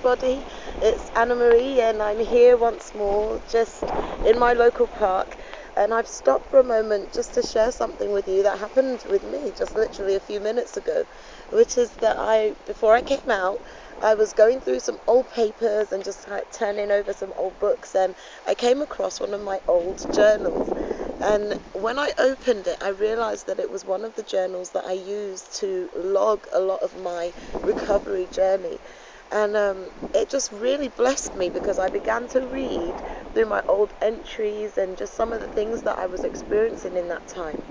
everybody. It's Anna Marie, and I'm here once more, just in my local park. And I've stopped for a moment just to share something with you that happened with me just literally a few minutes ago, which is that before I came out, I was going through some old papers and just like turning over some old books, and I came across one of my old journals. And when I opened it, I realized that it was one of the journals that I used to log a lot of my recovery journey. And it just really blessed me because I began to read through my old entries and just some of the things that I was experiencing in that time.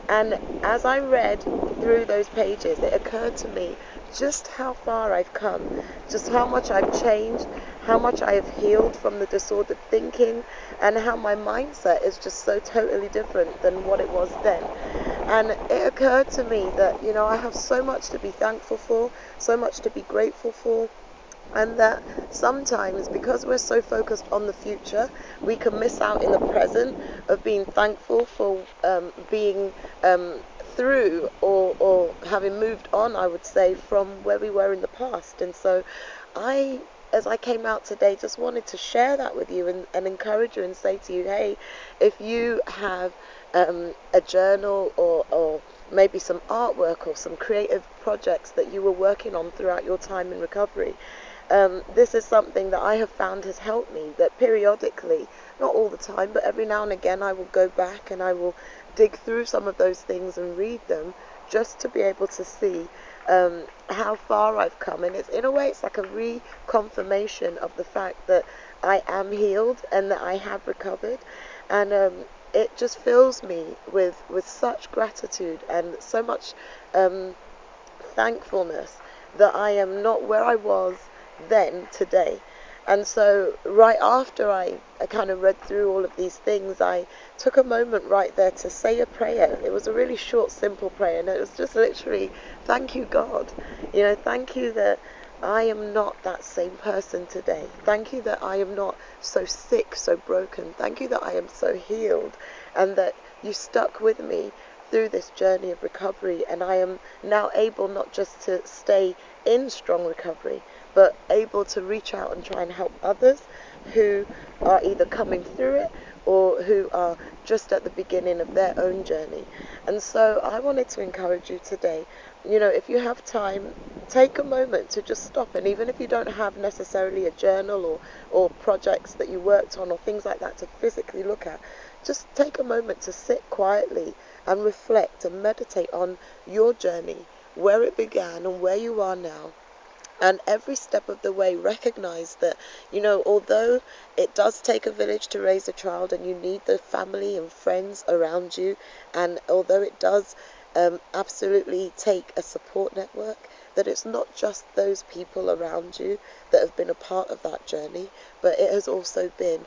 And as I read through those pages, it occurred to me just how far I've come, just how much I've changed, how much I have healed from the disordered thinking, and how my mindset is just so totally different than what it was then. And it occurred to me that, I have so much to be thankful for, so much to be grateful for, and that sometimes, because we're so focused on the future, we can miss out in the present of being thankful for being through or having moved on, I would say, from where we were in the past. And so as I came out today, just wanted to share that with you and encourage you and say to you, hey, if you have a journal or maybe some artwork or some creative projects that you were working on throughout your time in recovery, this is something that I have found has helped me, that periodically, not all the time, but every now and again, I will go back and I will dig through some of those things and read them just to be able to see how far I've come. And it's, in a way, it's like a reconfirmation of the fact that I am healed and that I have recovered. And it just fills me with such gratitude and so much thankfulness that I am not where I was then today. And so right after I kind of read through all of these things, I took a moment right there to say a prayer. It was a really short, simple prayer, and it was just literally, thank you, God. Thank you that I am not that same person today. Thank you that I am not so sick, so broken. Thank you that I am so healed, and that you stuck with me through this journey of recovery, and I am now able not just to stay in strong recovery, but able to reach out and try and help others who are either coming through it or who are just at the beginning of their own journey. And so I wanted to encourage you today, if you have time, take a moment to just stop, and even if you don't have necessarily a journal or projects that you worked on or things like that to physically look at, just take a moment to sit quietly and reflect and meditate on your journey, where it began and where you are now. And every step of the way, recognize that, although it does take a village to raise a child and you need the family and friends around you, and although it does absolutely take a support network, that it's not just those people around you that have been a part of that journey, but it has also been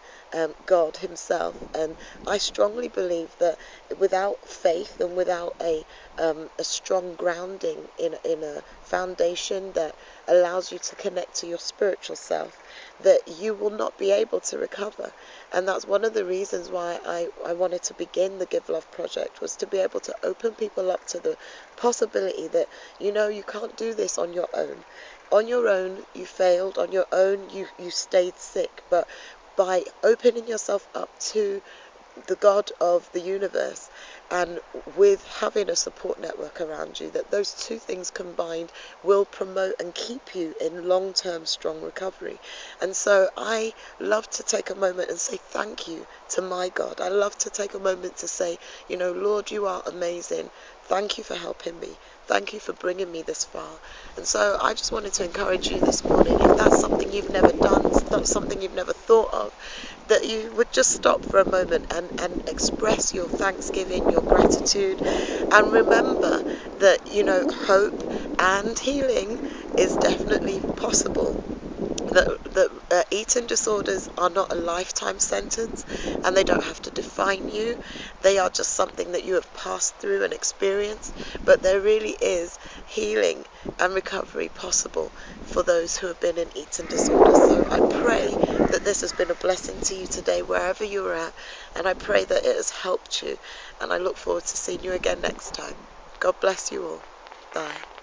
God himself. And I strongly believe that without faith and without a strong grounding in a foundation that allows you to connect to your spiritual self, that you will not be able to recover. And that's one of the reasons why I wanted to begin the Give Love project, was to be able to open people up to the possibility that, you can't do this on your own. On your own, you failed. On your own, you stayed sick. But by opening yourself up to the God of the universe, and with having a support network around you, that those two things combined will promote and keep you in long-term strong recovery. And so I love to take a moment and say thank you to my God. I love to take a moment to say, Lord, you are amazing. Thank you for helping me. Thank you for bringing me this far. And so I just wanted to encourage you this morning, if that's something you've never done, if that's something you've never thought of, that you would just stop for a moment and express your thanksgiving, your gratitude, and remember that, hope and healing is definitely possible. That eating disorders are not a lifetime sentence, and they don't have to define you. They are just something that you have passed through and experienced, but there really is healing and recovery possible for those who have been in eating disorders. So I pray that this has been a blessing to you today, wherever you're at, and I pray that it has helped you, and I look forward to seeing you again next time. God bless you all. Bye.